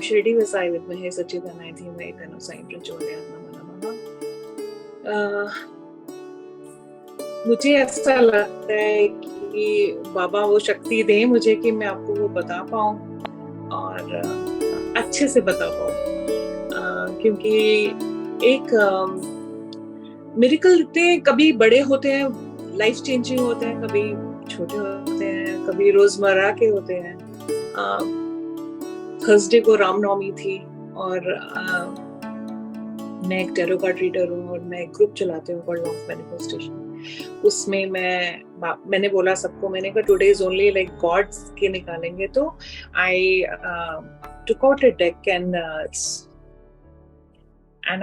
शिरडी वसाई विद्महे सच्चिदानंदाय धीमहि तन्नो साई प्रचोदयात् नमो नमः। मुझे ऐसा लगता है कि बाबा वो शक्ति दें मुझे कि मैं आपको वो बता पाऊं और अच्छे से बता पाऊं, क्योंकि एक मिरेकल इतने कभी बड़े होते हैं, लाइफ चेंजिंग होते हैं, कभी छोटे होते हैं, कभी रोजमर्रा के होते हैं। थर्सडे को रामनवमी थी और मैं एक टैरो कार्ड रीडर हूँ और मैं एक ग्रुप चलाती हूँ कॉल्ड ऑफ मैनिफेस्टेशन। उसमें मैंने बोला सबको, मैंने कहा today is only like gods के निकालेंगे, तो I took out a deck and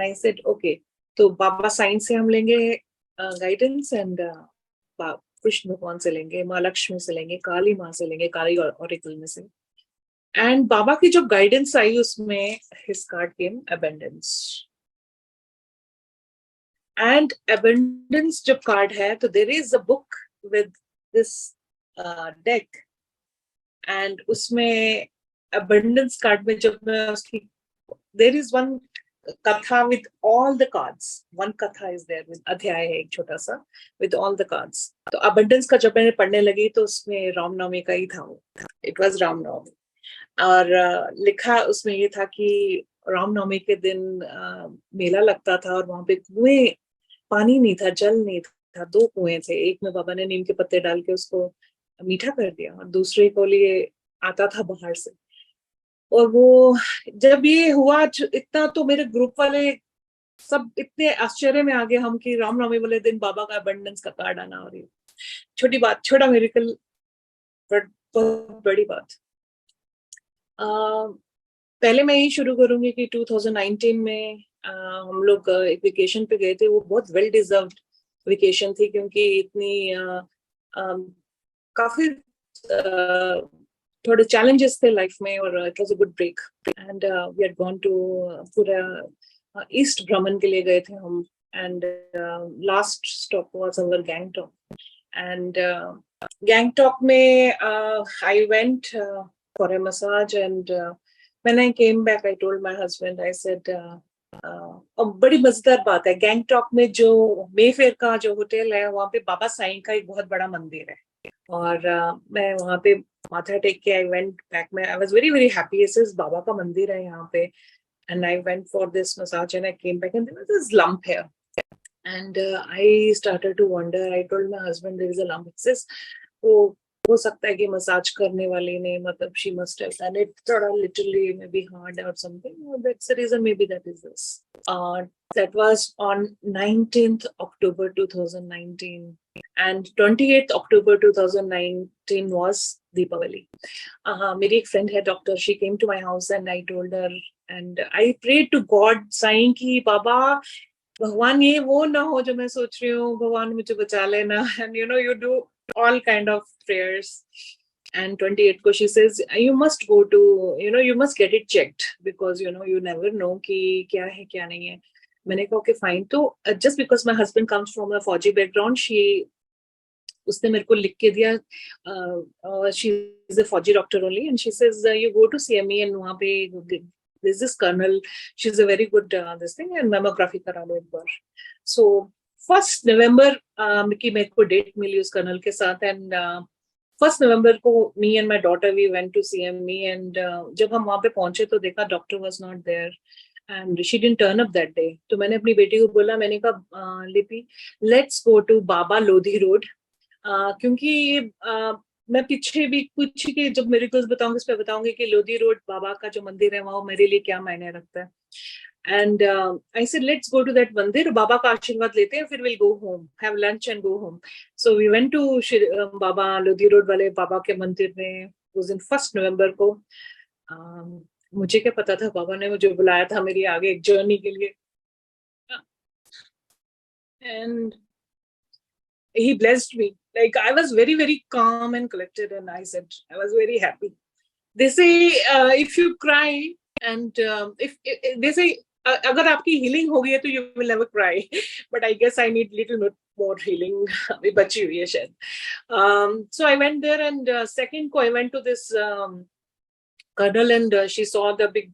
I said okay, तो बाबा साइन से हम लेंगे गाइडेंस एंड कृष्ण भगवान से लेंगे, माँ लक्ष्मी से लेंगे, काली माँ से लेंगे, काली ऑरिकल में से। एंड बाबा की जब गाइडेंस आई उसमें his card came abundance. And abundance जब कार्ड है तो there is a book with this deck and उसमें अबेंडेंस कार्ड में जब मैं उसकी देयर इज वन कथा with all the cards, one कथा इज देयर विद अध्याय है एक छोटा सा विद ऑल द कार्ड्स। तो अबेंडेंस का जब मैंने पढ़ने लगी तो उसमें रामनवमी का ही था, वो इट वाज रामनवमी। और लिखा उसमें ये था कि रामनवमी के दिन मेला लगता था और वहां पे कुएं, पानी नहीं था, जल नहीं था, दो कुएं थे। एक में बाबा ने नीम के पत्ते डाल के उसको मीठा कर दिया और दूसरे को लिए आता था बाहर से। और वो जब ये हुआ इतना, तो मेरे ग्रुप वाले सब इतने आश्चर्य में आ गए हम कि रामनवमी वाले दिन बाबा का अबंडेंस का कार्ड आना। और ये छोटी बात, छोटा मिरेकल, बट बहुत बड़ी बात। पहले मैं यही शुरू करूंगी कि 2019 में हम लोग एक वेकेशन पे गए थे। वो बहुत वेल डिजर्व्ड वेकेशन थी क्योंकि इतनी काफी थोड़े चैलेंजेस थे लाइफ में और it was a good break and we had gone to पूरा ईस्ट भ्रमण के लिए गए थे हम। And last stop was our Gangtok and Gangtok में I went for a massage and when I came back I told my husband, I said बड़ी मजेदार बात है, गैंगटॉक में जो मेफेयर का जो होटल है वहां पे बाबा साईं का एक बहुत बड़ा मंदिर है और मैं वहां पे माथा टेक के आई वेंट बैक में। I was very very happy, इस बाबा का मंदिर है यहाँ पे and I went for this massage and I came back and there was this lump here and I started to wonder. I told my husband there is a lump. It says हो सकता है कि massage करने वाली ने मतलब she must have done it थोड़ा literally maybe hard और something, that's the reason, maybe that is this. that was on 19th October 2019 and 28th October 2019 was Deepavali. मेरी एक फ्रेंड है doctor, she came to my house and I told her and I prayed to God saying कि बाबा भगवान ये वो ना हो जो मैं सोच रही हूँ, भगवान मुझे बचा लेना। and you know you do all kind of prayers and 28 ko she says you must go to, you must get it checked because you never know कि क्या है क्या नहीं है। मैंने कहा ओके फाइन। तो just because my husband comes from a फौजी बैकग्राउंड, उसने मेरे को लिख के दिया, she is a फौजी doctor only and she says you go to CME and वहाँ पे there's this colonel, she's a very good this thing and mammography करा लो एक बार। So 1st November की मेरे को डेट मिली उस कर्नल के साथ एंड 1st November को me and my daughter we went to CME and जब हम वहाँ पे पहुंचे तो देखा doctor was not there and she didn't turn up that day। तो मैंने अपनी बेटी को बोला, मैंने कहा लिपि let's go to Baba Lodhi road, क्योंकि मैं पीछे भी कुछ के जब मिरेकल्स बताऊंगी उस पर बताऊंगी कि लोधी रोड बाबा का जो मंदिर है वहां मेरे लिए क्या मायने रखता है। And I said let's go to that मंदिर, बाबा का आशीर्वाद लेते हैं, फिर will go home, have lunch and go home. So we went to बाबा लोधी रोड वाले बाबा के मंदिर में उस दिन 1st November को। मुझे क्या पता था, बाबा ने मुझे बुलाया था मेरी आगे एक जर्नी के लिए and he blessed me. Like I was very very calm and collected and I said I was very happy. They say if you cry and if they say अगर आपकी healing हो गई है तो you will never cry, but I guess I need little bit more healing अभी बची हुई है शायद। So I went there and second को I went to this colonel, and she saw the big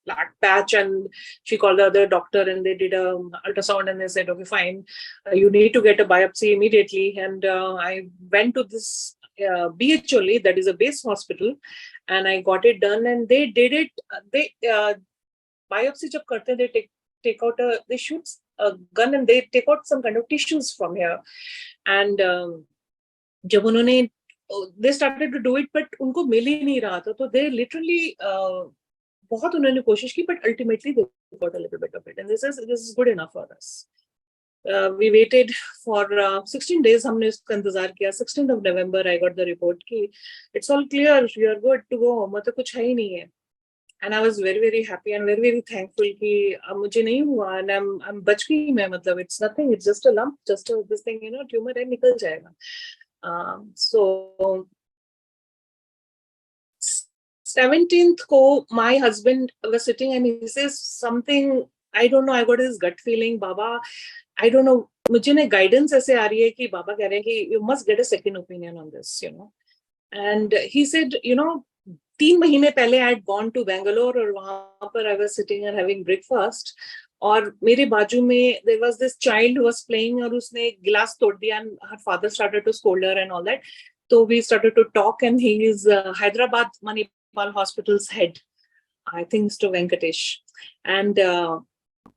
black patch, and she called the other doctor, and they did a ultrasound, and they said, okay, fine, you need to get a biopsy immediately. And I went to this BHOL, that is a base hospital, and I got it done, and they did it. They biopsy jab karte, they take out they shoot a gun, and they take out some kind of tissues from here. And जब उन्होंने they started to do it, but उनको मिल ही नहीं रहा था, तो they literally बहुत उन्होंने कोशिश की, but ultimately they got a little bit of it, and this is good enough for us. We waited for 16 days. हमने इसका इंतजार किया. 16th of November I got the report कि it's all clear, you are good to go, मतलब कुछ है ही नहीं है. And I was very, very happy and very, very thankful कि मुझे नहीं हुआ, and I'm बच गई मैं, मतलब it's nothing, it's just a lump, just this thing, tumor है, निकल जाएगा. So 17th को my husband was sitting and he says something, I don't know, I got this gut feeling, Baba, I don't know, मुझे ना guidance ऐसे आ रही है कि बाबा कह रहे हैं कि you must get a second opinion on this, And he said, 3 महीने पहले I had gone to Bangalore, और वहां पर I was sitting and having breakfast, और मेरे बाजू में there was this child who was playing, और उसने एक गिलास तोड़ दिया, and her father started to scold her and all that. So we started to talk, and he is Hyderabad Manipal Hospital's head, I think Mr. Venkatesh, and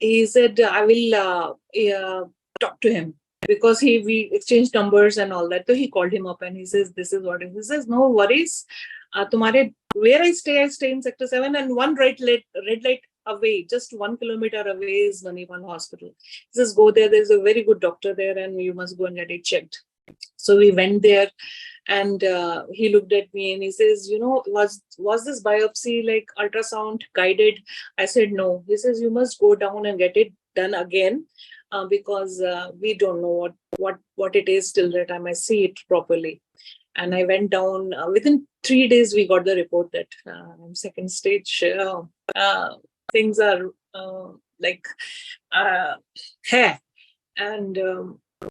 he said I will talk to him, because we exchanged numbers and all that. So he called him up and he says, this is what it is. He says, no worries, तुम्हारे where I stay in Sector 7, and one red light away, just 1 kilometer away is Manipal Hospital. He says, go there, there's a very good doctor there, and you must go and get it checked. So we went there, and he looked at me and he says, was this biopsy like ultrasound guided? I said, no. He says, you must go down and get it done again, because we don't know what it is till the time I see it properly. And I went down. Within 3 days, we got the report that second stage. Things are like hair. And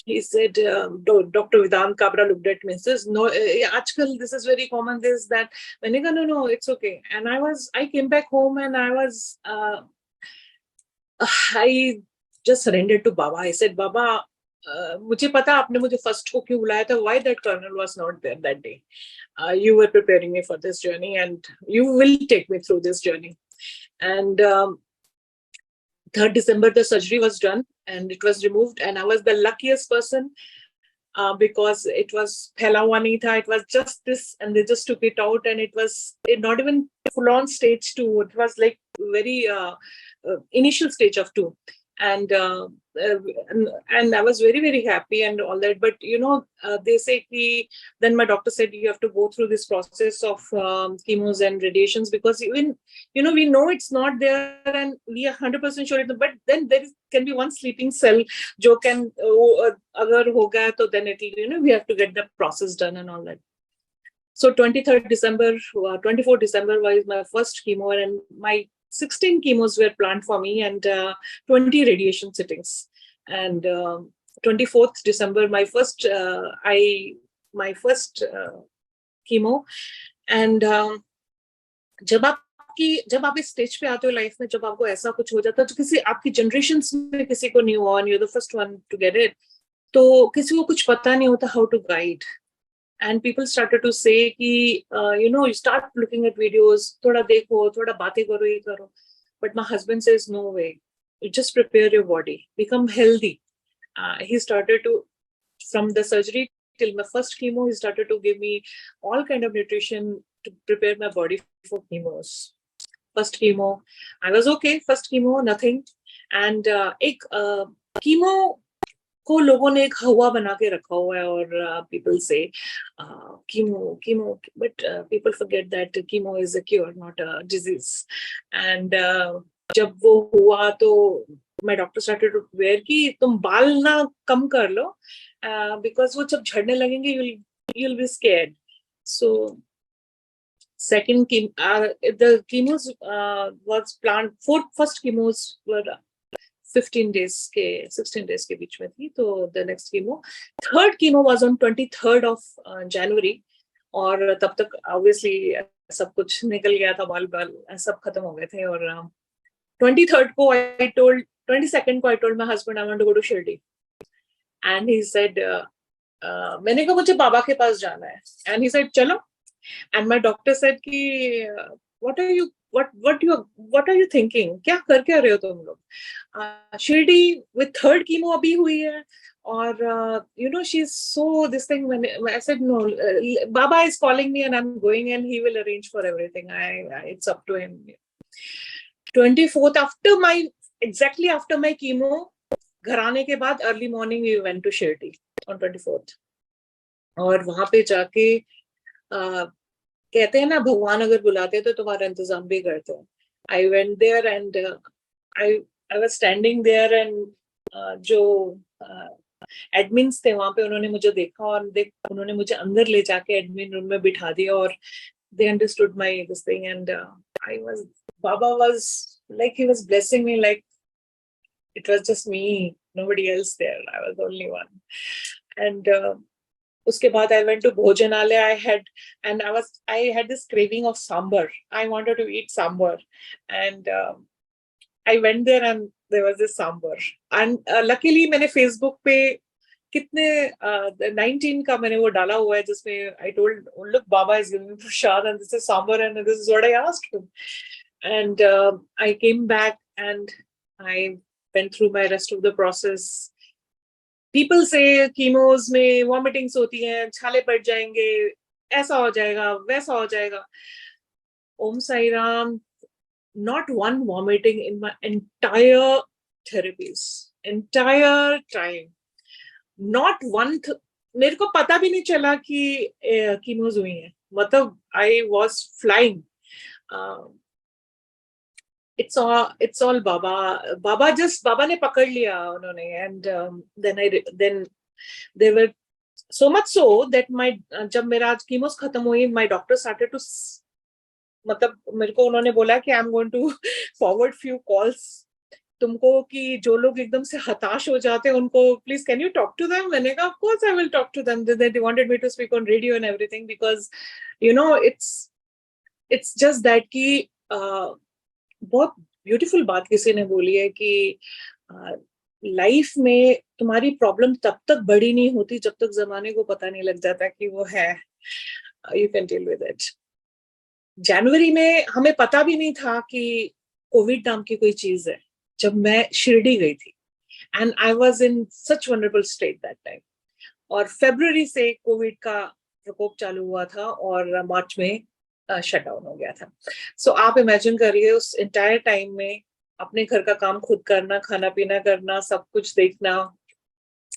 he said, Dr. Vedant Kabra looked at me and says, no, Ajkal, this is very common, this, that. No, it's okay. And I came back home, and I just surrendered to Baba. I said, Baba, मुझे पता आपने मुझे first को क्यों बुलाया था. Why that colonel was not there that day? You were preparing me for this journey, and you will take me through this journey. And 3rd December, the surgery was done, and it was removed, and I was the luckiest person, because it was phaila hua nahi tha. It was just this, and they just took it out, and it was not even full-on stage 2. It was like very initial stage of 2. And I was very, very happy and all that. But they say then my doctor said you have to go through this process of chemos and radiations, because even we know it's not there, and we are 100% sure but then can be one sleeping cell jo can agar ho gaya, to then it'll we have to get the process done and all that. So 23rd December, 24th December was my first chemo, and my 16 chemos were planned for me, and 20 radiation sittings. And 24th December, my first chemo. And जब आप इस stage पे आते हो life में, जब आपको ऐसा कुछ हो जाता है, तो किसी आपकी जनरेशंस में किसी को नहीं हुआ, you're the first one to get it, तो किसी को कुछ पता नहीं होता how to guide. And people started to say कि you start looking at videos, थोड़ा देखो, थोड़ा बातें करो, ये करो. But my husband says, no way, you just prepare your body, become healthy. He started to, from the surgery till my first chemo, he started to give me all kind of nutrition to prepare my body for chemos. First chemo, I was okay. First chemo, nothing. And chemo को लोगों ने एक हवा बना के रखा हुआ है, और people say chemo, but people forget that chemo is a cure, not a disease. And जब वो हुआ, तो my doctor started to wear कि तुम बाल ना कम कर लो, because वो जब झड़ने लगेंगे you'll be scared. So second chemo, the chemos was planned. First chemos were 16 days के बीच में थी, तो the next chemo. Third chemo was on 23rd of January, और तब तक obviously सब कुछ निकल गया था, बाल बाल सब खत्म हो गए थे. और 23rd को I told, 22nd को I told my husband I want to go to Shirdi, and he said मैंने कहा मुझे बाबा के पास जाना है, and he said चलो, and my doctor said कि what are you thinking, क्या कर क्या रहे हो तुम लोग, शिरडी with third chemo अभी हुई है, और she's so this thing. When I said no, Baba is calling me and I'm going, and he will arrange for everything. It's up to him. 24th exactly after my chemo, घर आने के बाद early morning we went to Shirdi on 24th. और वहां पे जाके कहते हैं ना, भगवान अगर बुलाते हैं तो तुम्हारा इंतजाम भी करते हैं. I went there and I was standing there, and जो एडमिन्स थे वहां पे, उन्होंने मुझे देखा और उन्होंने मुझे अंदर ले जाके एडमिन रूम में बिठा दिया, और they understood my this thing, and Baba was like, he was blessing me like it was just me, nobody else there. I was the only one. And uske baad I went to Bhojanalaya. I had this craving of sambar. I wanted to eat sambar, and I went there and there was this sambar. And luckily मैंने Facebook पे कितने 19 का मैंने वो डाला हुआ है, जिसमें I told, look, Baba is giving me prasad and this is sambar and this is what I asked him. And I came back and I went through my rest of the process. People say chemos में vomitings होती हैं, छाले पड़ जाएंगे, ऐसा हो जाएगा, वैसा हो जाएगा. Om Sai Ram, not one vomiting in my entire therapies, entire time. Not one. मेरे को पता भी नहीं चला कि chemos हुई हैं. मतलब I was flying. It's all Baba. Baba ने पकड़ लिया उन्होंने, and then they were so much so that जब मेरा chemos खत्म हुई, my doctor started to, मतलब मेरे को उन्होंने बोला कि I'm going to forward few calls तुमको, कि जो लोग एकदम से हताश हो जाते हैं उनको, please can you talk to them. मैंने कहा of course I will talk to them. They wanted me to speak on radio and everything, because it's just that कि बहुत ब्यूटीफुल बात किसी ने बोली है कि लाइफ में तुम्हारी प्रॉब्लम तब तक बड़ी नहीं होती जब तक जमाने को पता नहीं लग जाता कि वो है. You can deal with it. जनवरी में हमें पता भी नहीं था कि कोविड नाम की कोई चीज है, जब मैं शिरडी गई थी, and I was in such wonderful state that time. और फरवरी से कोविड का प्रकोप चालू हुआ था और मार्च में शट डाउन हो गया था. सो आप इमेजिन करिए, उस एंटायर टाइम में अपने घर का काम खुद करना, खाना पीना करना, सब कुछ देखना.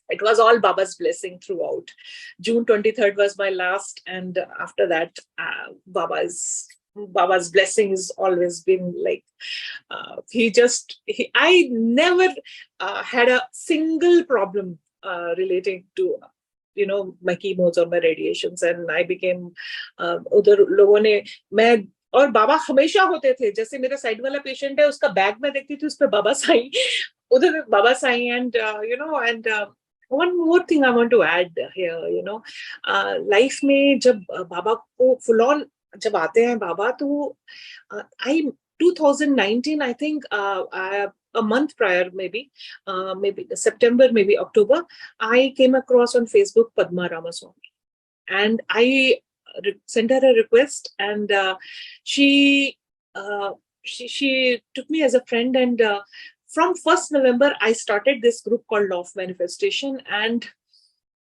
It was all Baba's blessing throughout. June 23rd was my last, and after that, Baba's blessing has always been like, I never had a single problem relating to my chemos or my radiations, and I became उधर लोगों ने, मैं और बाबा हमेशा होते थे. जैसे मेरा साइड वाला पेशेंट है, उसका बैग में देखती थी, उस पे बाबा साईं, उधर बाबा Sai. And one more thing I want to add here, life में जब बाबा को full on जब आते हैं बाबा, तो 2019, I think a month prior, maybe September, maybe October, I came across on Facebook Padma Ramaswamy, and I sent her a request, and she took me as a friend, and from 1st November, I started this group called Law of Manifestation, and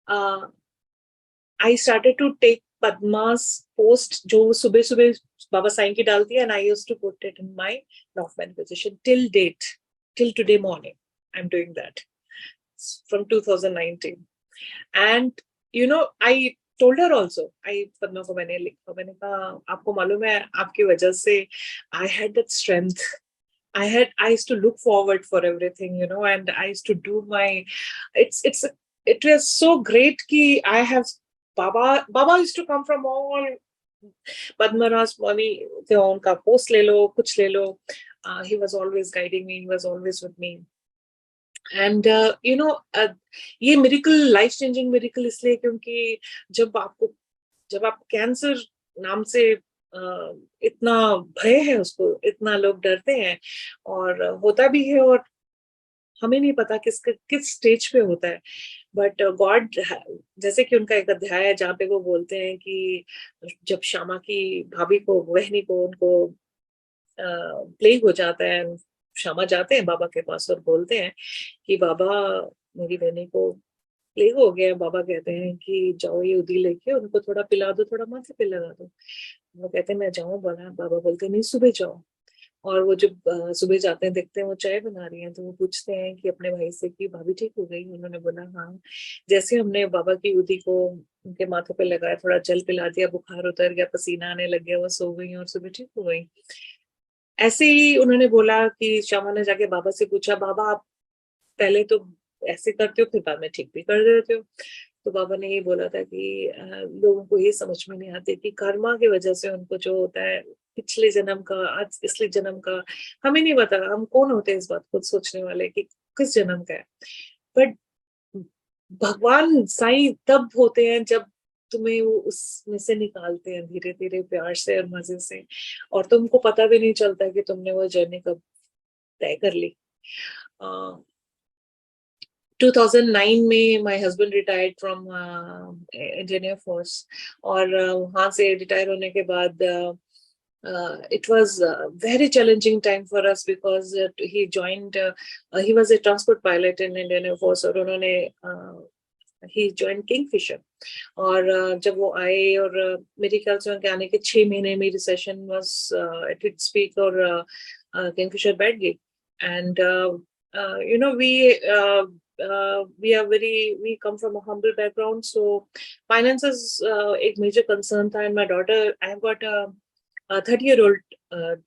I started to take Padma's post, जो सुबह सुबह बाबा साईं की डालती है, and I used to put it in my Law of Manifestation till date, till today morning. I'm doing that from 2019, and I told her also. Padma को मैंने लिखा, मैंने कहा आपको मालूम है, आपकी वजह से I had that strength. I used to look forward for everything, and I used to do my, it was so great कि I have Baba used to come from all Padma Ramaswamy, उनका post ले लो, कुछ ले लो. He was always guiding me, he was always with me. And ये miracle, life changing miracle इसलिए क्योंकि जब आप कैंसर नाम से इतना भय है उसको, इतना लोग डरते हैं, और होता भी है, और हमें नहीं पता किस स्टेज पे होता है। बट गॉड, जैसे कि उनका एक अध्याय है जहाँ पे वो बोलते हैं कि जब श्यामा की भाभी को, बहनी को, उनको प्लेग हो जाता है, श्यामा जाते हैं बाबा के पास और बोलते हैं कि बाबा, मेरी बहनी को प्लेग हो गया है। बाबा कहते हैं कि जाओ ये उदी लेके उनको थोड़ा पिला दो, थोड़ा माथे पे लगा दो। वो कहते हैं मैं जाऊं बोला, बाबा बोलते हैं नहीं, सुबह जाओ। और वो जब सुबह जाते हैं, देखते हैं वो चाय बना रही हैं, तो वो पूछते हैं कि अपने भाई से कि भाभी ठीक हो गई? उन्होंने बोला हाँ। जैसे हमने बाबा की उदी को उनके माथे पे लगाया, थोड़ा जल पिला दिया, बुखार उतर गया, पसीना आने लग गया, वो सो गई और सुबह ठीक हो गई। ऐसे ही उन्होंने बोला कि श्यामा ने जाके बाबा से पूछा, बाबा आप पहले तो ऐसे करते हो, फिर बाद में ठीक भी कर देते हो। तो बाबा ने ये बोला था कि लोगों को ये समझ में नहीं आती कि कर्मा की वजह से उनको जो होता है, पिछले जन्म का, आज इसलिए जन्म का, हमें नहीं पता, हम कौन होते हैं इस बात को सोचने वाले कि किस जन्म का है। बट भगवान साईं तब होते हैं जब तुम्हें वो उसमें से निकालते हैं धीरे धीरे, प्यार से और मजे से, और तुमको पता भी नहीं चलता कि तुमने वो जर्नी कब तय कर ली। 2009 में my husband retired from Indian air force, और वहां से रिटायर होने के बाद it was a very challenging time for us because he was a transport pilot in Indian Air Force, और उन्होंने he joined Kingfisher। और जब वो आए, और मेरे ख्याल से उनके आने के 6 महीने में recession was at its peak, और Kingfisher बैठ गई। And you know, we come from a humble background, so finances एक major concern था। And my daughter, I have got a 30-year-old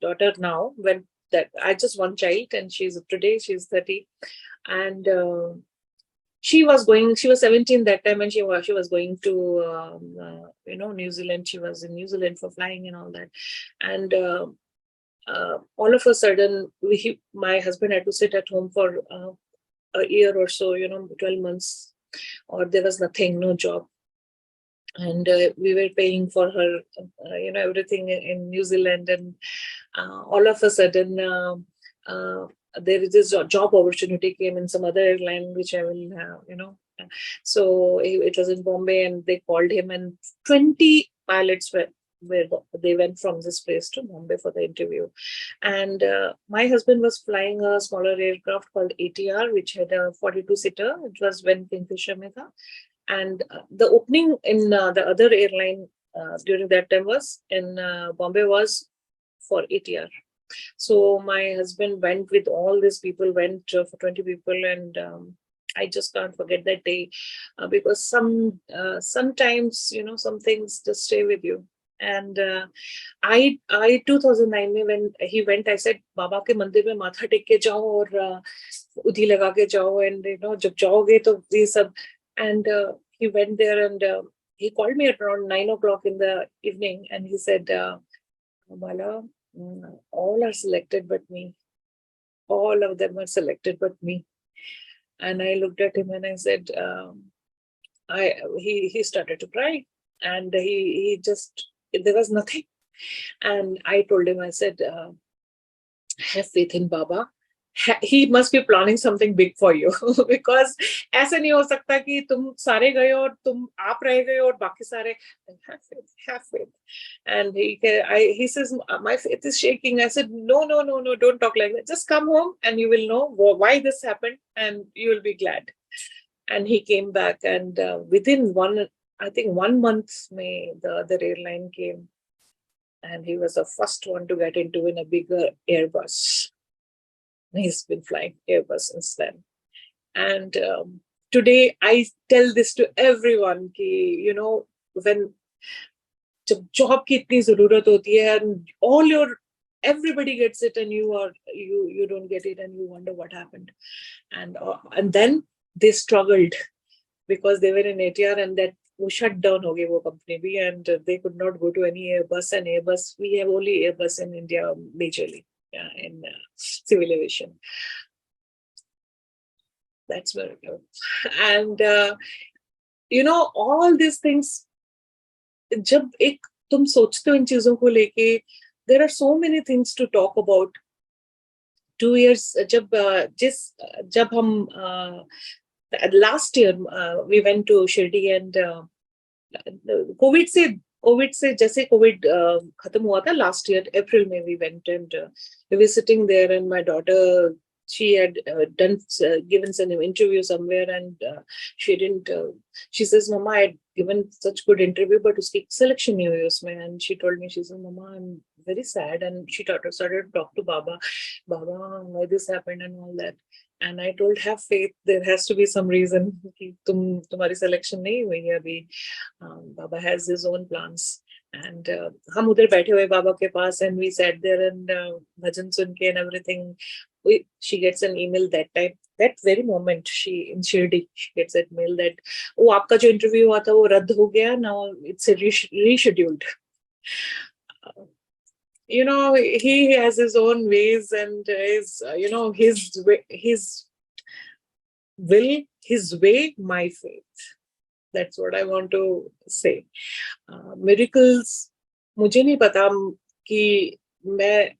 daughter now. When that I just one child, and she's 30, and she was 17 that time, and she was going to New Zealand. She was in New Zealand for flying and all that. And all of a sudden, my husband had to sit at home for a year or so, 12 months, or there was nothing, no job. And we were paying for her, everything in New Zealand. And all of a sudden, there is this job opportunity came in some other airline, which I will, So it was in Bombay, and they called him, and 20 pilots they went from this place to Bombay for the interview. And my husband was flying a smaller aircraft called ATR, which had a 42-seater. It was when Kingfisher mein tha. And the opening in the other airline during that time was in Bombay was for ATR. So my husband went with all these people, went for 20 people, and I just can't forget that day because sometimes some things just stay with you. And I 2009 में when he went, I said बाबा के मंदिर में माथा take के जाओ और उधी लगा के जाओ, and जब जाओगे तो ये सब. And he went there, and he called me at around 9 o'clock in the evening, and he said, Bala, all are selected but me. All of them are selected but me. And I looked at him and I said, he started to cry, and he just, there was nothing. And I told him, I said, have faith in Baba. He must be planning something big for you because ऐसे नहीं हो सकता कि तुम सारे गए और तुम आप रह गए और बाकी सारे. Have faith. And he says, my faith is shaking. I said, no, don't talk like that. Just come home and you will know why this happened, and you will be glad. And he came back, and within 1 month, the other airline came, and he was the first one to get into in a bigger Airbus. He's been flying Airbus since then. And today I tell this to everyone कि when जब job की इतनी जरूरत होती है, and everybody gets it, and you don't get it, and you wonder what happened. And then they struggled because they were in ATR, and that वो shut down हो गई वो company भी, and they could not go to any Airbus. And Airbus, we have only Airbus in India majorly. In civil aviation. That's very good. And all these things, जब एक तुम सोचते हो इन चीजों को लेके, there are so many things to talk about. 2 years जब हम last year we went to Shirdi and Covid से जैसे कोविड खत्म हुआ था लास्ट ईयर अप्रैल में, we went and we were sitting there and my daughter, she had given some interview somewhere and she says mama I had given such good interview but uski selection nahi hui usme, and she told me, she said mama I'm very sad, and she started to talk to baba why this happened and all that. And I told, have faith, there has to be some reason कि तुम्हारी selection नहीं हुई है अभी. Baba has his own plans. And हम उधर बैठे हुए बाबा के पास, and we sat there and भजन सुन के and everything. She gets an email that time, that very moment, she in Shirdi, she gets that mail that वो आपका जो interview हुआ था वो रद्द हो गया, now it's rescheduled. You know, he has his own ways and his his will, his way, my faith. That's what I want to say. Miracles, मुझे नहीं पता कि मैं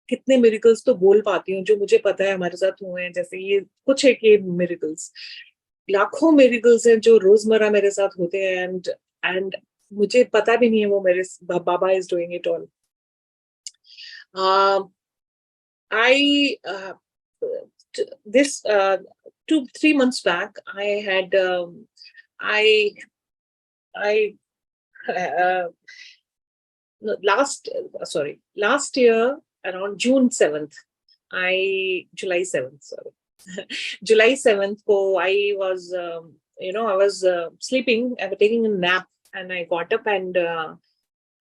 कितने miracles तो बोल पाती हूँ, जो मुझे पता है हमारे साथ हुए हैं. जैसे ये कुछ है कि miracles, लाखों miracles हैं जो रोजमर्रा मेरे साथ होते हैं, and मुझे पता भी नहीं है वो मेरे बाबा is doing it all. This 2-3 months back, I had last year around June 7th, July 7th, sorry. July 7th, I was, I was sleeping, I was taking a nap, and I got up and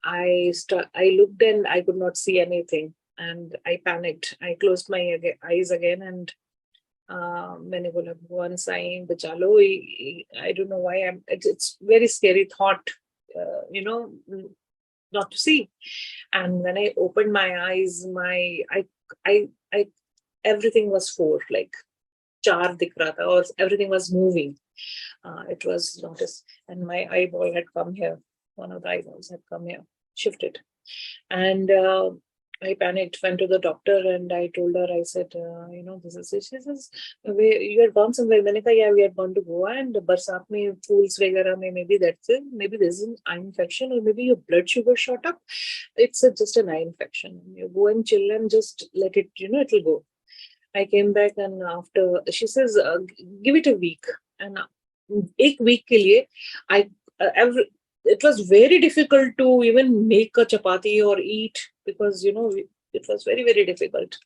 I looked and I could not see anything, and I panicked. I closed my eyes again and मैंने बोला भगवान साईं बचा लो. I don't know why it's very scary thought, not to see. And when I opened my eyes, I everything was 4, like 4 दिख रहा था, or everything was moving. It was noticed, and my eyeball had come here. One of the eyeballs had come here, shifted, and I panicked, went to the doctor, and I told her, I said, this is it. She says, you had gone somewhere. मैंने कहा, yeah, we had gone to Goa, and बरसात में pools वगैरह में, maybe that's it. Maybe there's an eye infection, or maybe your blood sugar shot up. It's just an eye infection. You go and chill and just let it, it'll go. I came back, and after, she says, give it a week. And एक week के लिए, it was very difficult to even make a chapati or eat, because it was very, very difficult.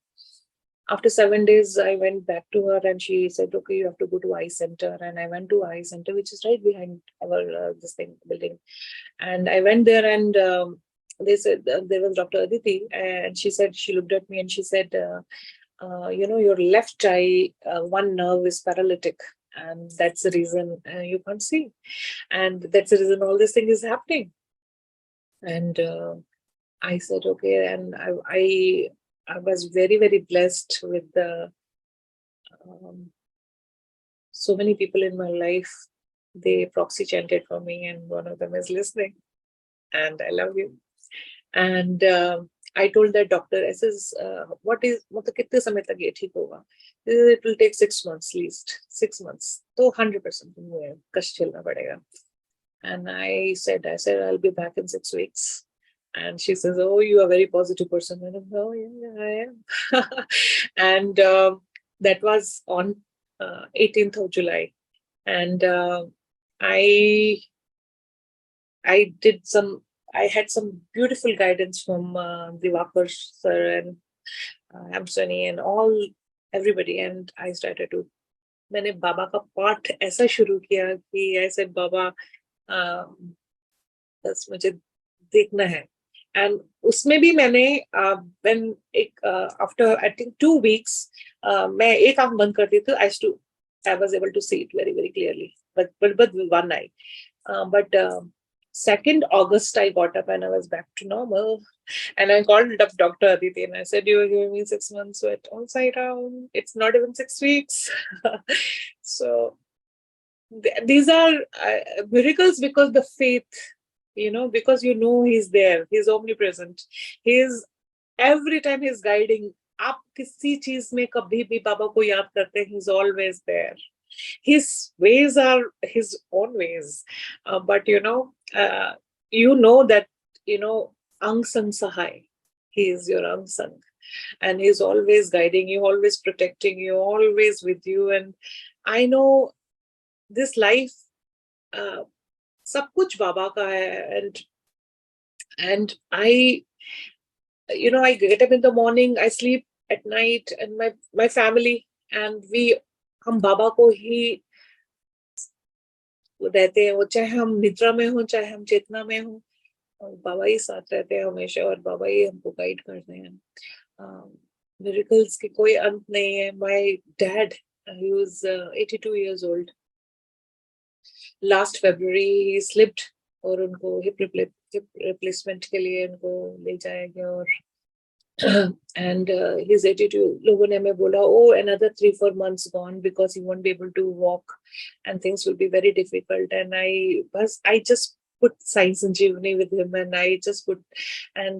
After 7 days, I went back to her and she said, okay, you have to go to eye center. And I went to eye center, which is right behind our building. And I went there, and they said, there was Dr. Aditi, and she said, she looked at me and she said, your left eye, one nerve is paralytic, and that's the reason you can't see, and that's the reason all this thing is happening. And I said, okay. And I was very, very blessed with so many people in my life. They proxy chanted for me, and one of them is listening, and I love you. And I told that doctor, I says, what is, मतलब कितने समय तक ये ठीक होगा? It will take 6 months, least 6 months. तो 100% मुझे कष्ट झेलना पड़ेगा. And I said, I'll be back in 6 weeks. And she says, oh, you are a very positive person. And I'm, oh, yeah, I am. And that was on 18th of July. And I had some beautiful guidance from Diwakar sir and Amsoni and everybody. And I started to, मैंने बाबा का पाठ ऐसा शुरू किया कि I said, बाबा, बस मुझे देखना है. And उसमें भी मैंने when after I think 2 weeks, मैं एक आंख बंद करती थी. I was able to see it very, very clearly, but with one eye. But 2nd August, I got up and I was back to normal. And I called up Dr. Aditi and I said, you were giving me 6 months sweat all side around. It's not even 6 weeks. So these are miracles because the faith because he's there, he's omnipresent, he's every time he's guiding. आप किसी चीज में कभी भी बाबा को याद करते हैं, he's always there. His ways are his own ways, but that Angsang Sahai, he is your Angsang, and he's always guiding you, always protecting you, always with you. And I know this life, सब कुछ बाबा का है, and I get up in the morning, I sleep at night, and my family and हम बाबा को ही रहते हैं, वो चाहे हम निद्रा में हो, चाहे हम चेतना में हो, बाबा ही साथ रहते हैं हमेशा, और बाबा ही हमको गाइड करते हैं. मिरेकल्स की कोई अंत नहीं है. My dad, he was 82 years old. Last February he slipped, और उनको हिप रिप्लेसमेंट के लिए उनको ले जाया गया, और and his attitude, लोगों ने हमें बोला, another 3-4 months gone, because he won't be able to walk and things will be very difficult. And I just put Sai Sanjeevani with him, and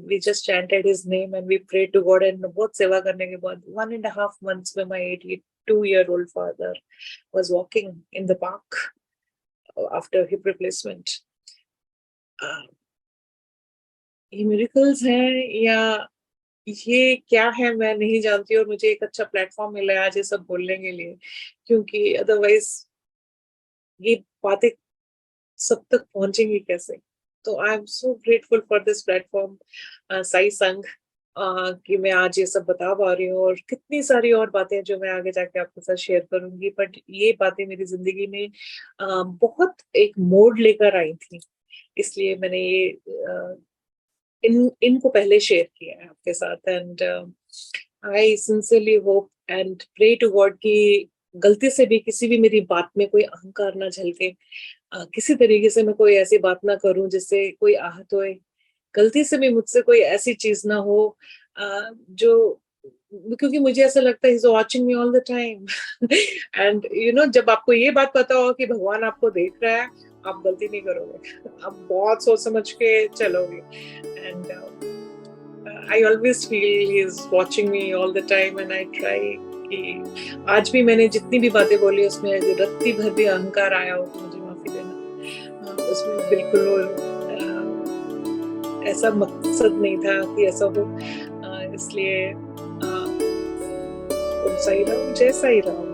we just chanted his name and we prayed to God, and बहुत सेवा करने के बाद 1.5 months में my 82-year-old father was walking in the park after hip replacement. ये miracles हैं या ये क्या है, मैं नहीं जानती, और मुझे एक अच्छा प्लेटफॉर्म मिला है आज ये सब बोलने के लिए, क्योंकि अदरवाइज ये बातें सब तक पहुंचेंगी कैसे. तो I am so grateful for this platform, Sai संघ, कि मैं आज ये सब बता पा रही हूँ, और कितनी सारी और बातें जो मैं आगे जाके आपके साथ शेयर करूंगी. बट ये बातें मेरी जिंदगी में बहुत एक मोड़ लेकर आई थी, इसलिए मैंने ये इनको पहले शेयर किया है आपके साथ. And I sincerely hope and pray to God कि गलती से भी किसी भी मेरी बात में कोई अहंकार ना झलके, किसी तरीके से मैं कोई ऐसी बात ना करूं जिससे कोई आहत होए, गलती से भी मुझसे कोई ऐसी चीज ना हो जो, क्योंकि मुझे ऐसा लगता है he's watching me all the time. and जब आपको ये बात पता हो कि भगवान आपको देख रहा है, आप गलती नहीं करोगे, आप बहुत सोच समझ के चलोगे. and I always feel he is watching me all the time, and I try कि आज भी मैंने जितनी भी बातें बोली उसमें रत्ती भर भी अहंकार आया हो तो मुझे माफी देना. उसमें बिल्कुल ऐसा मकसद नहीं था कि ऐसा हो, इसलिए तुम सही रहो, जैसा ही रहो.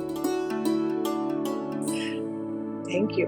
Thank you.